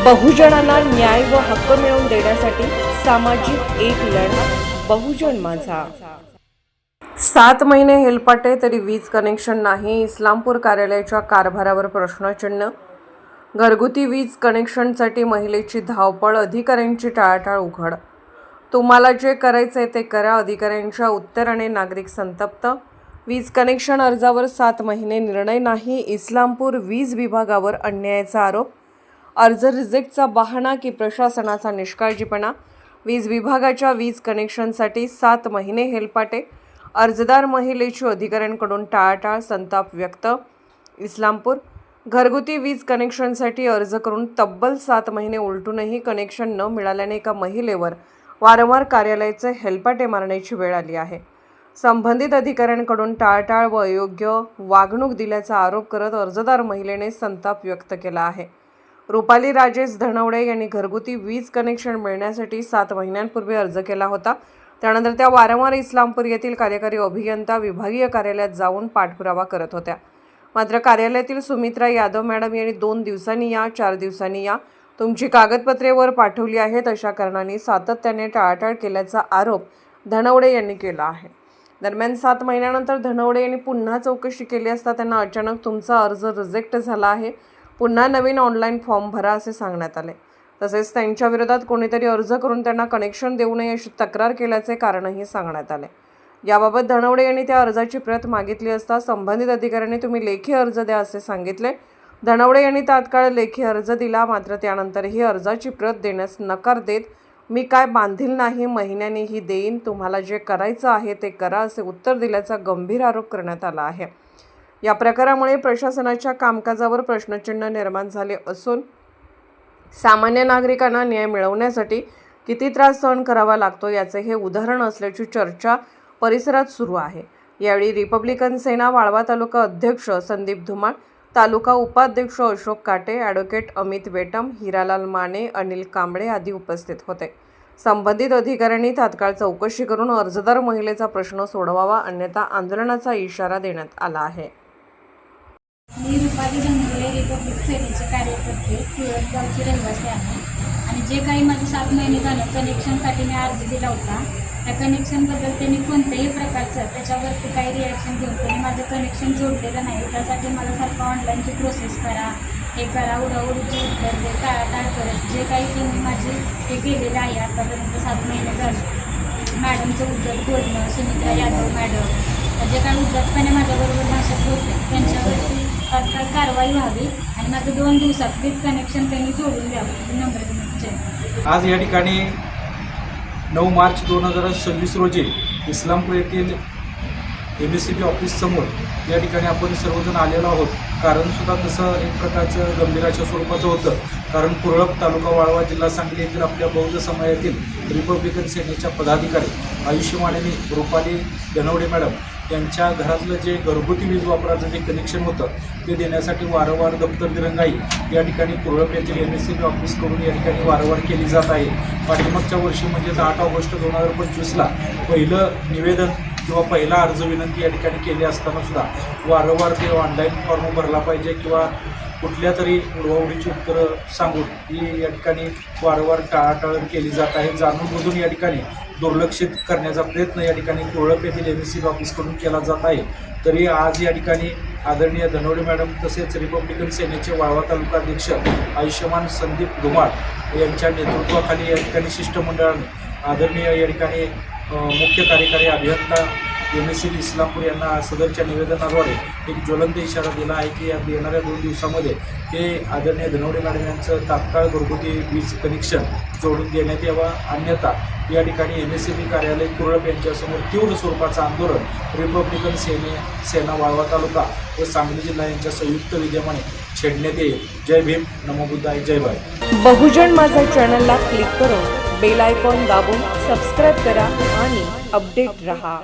बहुजनांना न्याय व हक्क मिळवून देण्यासाठी सामाजिक एक लढा बहुजन माझा। 7 महिने हेलपाटे तरी वीज कनेक्शन नाही, इस्लामपूर कार्यालयाच्या कारभारावर प्रश्नचिन्ह। घरगुती वीज कनेक्शनसाठी महिलेची धावपळ, अधिकाऱ्यांची टाळाटाळ उघड। तुम्हाला जे करायचे ते करा, अधिकाऱ्यांच्या उत्तराने नागरिक संतप्त। वीज कनेक्शन अर्जावर 7 महिने निर्णय नाही, इस्लामपूर वीज विभागावर अन्यायाचा आरोप। अर्ज रिजेक्टचा बहाणा की प्रशासनाचा निष्काळजीपणा। वीज विभागाच्या वीज कनेक्शनसाठी 7 महिने हेलपाटे, अर्जदार महिलेची अधिकाऱ्यांकडून टाळाटाळ, संताप व्यक्त। इस्लामपूर घरगुती वीज कनेक्शनसाठी अर्ज करून तब्बल 7 महिने उलटूनही कनेक्शन न मिळाल्याने एका महिलेवर वारंवार कार्यालयाचे हेलपाटे मारण्याची वेळ आली आहे। संबंधित अधिकाऱ्यांकडून टाळाटाळ व अयोग्य वागणूक दिल्याचा आरोप करत अर्जदार महिलेने संताप व्यक्त केला आहे। रुपाली राजेश धनवडे यांनी घरगुती वीज कनेक्शन मिळण्यासाठी 7 महिन्यांपूर्वी अर्ज केला होता। त्यानंतर त्या वारंवार इस्लामपूर येथील कार्यकारी अभियंता विभागीय कार्यालयात जाऊन पाठपुरावा करत होत्या। मात्र कार्यालयातील सुमित्रा यादव मॅडम यांनी 2 दिवसांनी या, 4 दिवसांनी या, तुमची कागदपत्रे वर पाठवली आहेत अशा कारणांनी सातत्याने टाळाटाळ केल्याचा आरोप धनवडे यांनी केला आहे। दरम्यान 7 महिन्यानंतर धनवडे यांनी पुन्हा चौकशी केली असता त्यांना अचानक तुमचा अर्ज रिजेक्ट झाला आहे, पुन्हा नवीन ऑनलाईन फॉर्म भरा असे सांगण्यात आले। तसेच त्यांच्या विरोधात कोणीतरी अर्ज करून त्यांना कनेक्शन देऊ नये अशी तक्रार केल्याचे कारणही सांगण्यात आले। याबाबत धनवडे यांनी त्या अर्जाची प्रत मागितली असता संबंधित अधिकाऱ्यांनी तुम्ही लेखी अर्ज द्या असे सांगितले। धनवडे यांनी तात्काळ लेखी अर्ज दिला, मात्र त्यानंतरही अर्जाची प्रत देण्यास नकार देत मी काय बांधील नाही, महिन्यांनीही देईन, तुम्हाला जे करायचं आहे ते करा असे उत्तर दिल्याचा गंभीर आरोप करण्यात आला आहे। या प्रकारामुळे प्रशासनाच्या कामकाजावर प्रश्नचिन्ह निर्माण झाले असून सामान्य नागरिकांना न्याय मिळवण्यासाठी किती त्रास सहन करावा लागतो याचे हे उदाहरण असल्याची चर्चा परिसरात सुरू आहे। यावेळी रिपब्लिकन सेना वाळवा तालुका अध्यक्ष संदीप धुमाळ, तालुका उपाध्यक्ष अशोक काटे, ॲडव्होकेट अमित वेटम, हिरालाल माने, अनिल कांबळे आदी उपस्थित होते। संबंधित अधिकाऱ्यांनी तात्काळ चौकशी करून अर्जदार महिलेचा प्रश्न सोडवावा, अन्यथा आंदोलनाचा इशारा देण्यात आला आहे। मी रुपाली धनवडे, रिपब्लिक सेनेचे कार्यकर्ते, तुळसगावची रहिवासी आहे आणि जे काही माझे 7 महिने झालं कनेक्शनसाठी मी अर्ज दिला होता, त्या कनेक्शनबद्दल त्यांनी कोणत्याही प्रकारचं त्याच्यावरती काही रिॲक्शन घेऊन त्यांनी माझं कनेक्शन जोडलेलं नाही। त्यासाठी मला सारखं ऑनलाईनची प्रोसेस करा, हे करा, उडाउडीची उत्तर दे, टाळाटाळ करत जे काही त्यांनी माझे हे केलेलं आहे आतापर्यंत 7 महिने झाले। मॅडमचं उद्धट बोलणं, सुमित्रा यादव मॅडम जे काही उद्धटपणे माझ्याबरोबर भाषेत बोलते त्यांच्यावरती तात्काळ कारवाई व्हावी आणि माझं 2 दिवसात वीज कनेक्शन त्यांनी जोडून द्यावं नंबर विनंती। आज या ठिकाणी 9 मार्च 2026 रोजी इस्लामपूर येथील MSCB ऑफिससमोर या ठिकाणी आपण सर्वजण आलेलो आहोत। कारणसुद्धा तसं एक प्रकारचं गंभीराच्या स्वरूपाचं होतं, कारण कुरळप तालुका वाळवा जिल्हा सांगली येथील आपल्या बौद्ध समाजातील रिपब्लिकन सेनेच्या पदाधिकारी आयुष्यमानेनी रुपाली धनवडे मॅडम यांच्या घरातलं जे घरगुती वीज वापराचं जे कनेक्शन होतं ते देण्यासाठी वारंवार दप्तर दिरंगाई या ठिकाणी कुरळप येथील MSCB ऑफिसकडून या ठिकाणी वारंवार केली जात आहे। पाठीमागच्या वर्षी म्हणजेच 8 ऑगस्ट 2025ला पहिलं निवेदन किंवा पहिला अर्ज विनंती या ठिकाणी केली असताना सुद्धा वारंवार ते ऑनलाईन फॉर्म भरला पाहिजे किंवा कुठल्या तरी उडवाउडीची उत्तरं सांगून ही या ठिकाणी वारंवार टाळाटाळ केली जात आहे। जाणून बुजून या ठिकाणी दुर्लक्षित करण्याचा प्रयत्न या ठिकाणी कुरळप येथील MSCB ऑफिसकडून केला जात आहे। तरी आज या ठिकाणी आदरणीय धनवडे मॅडम तसेच रिपब्लिकन सेनेचे वाळवा तालुका अध्यक्ष आयुष्यमान संदीप धुमाळ यांच्या नेतृत्वाखाली या ठिकाणी शिष्टमंडळाने आदरणीय या ठिकाणी मुख्य कार्यकारी अभियंता MSCB इस्लामपूर यांना सदरच्या निवेदनाद्वारे एक ज्वलंत इशारा दिला आहे की या येणाऱ्या 2 दिवसामध्ये हे आदरणीय धनवडे मॅडम यांचं तात्काळ घरगुती वीज कनेक्शन जोडून देण्यात यावं, अन्यथा या ठिकाणी MSCB कार्यालय कुरळप यांच्यासमोर तीव्र स्वरूपाचं आंदोलन रिपब्लिकन सेना वाळवा तालुका व सांगली जिल्हा यांच्या संयुक्त विद्यमाने छेडण्यात येईल। जय भीम, नमो बुद्धाय, जय भारत। बहुजन माझा चॅनलला क्लिक करून बेल आयकॉन दाबून सबस्क्राईब करा आणि अपडेट रहा।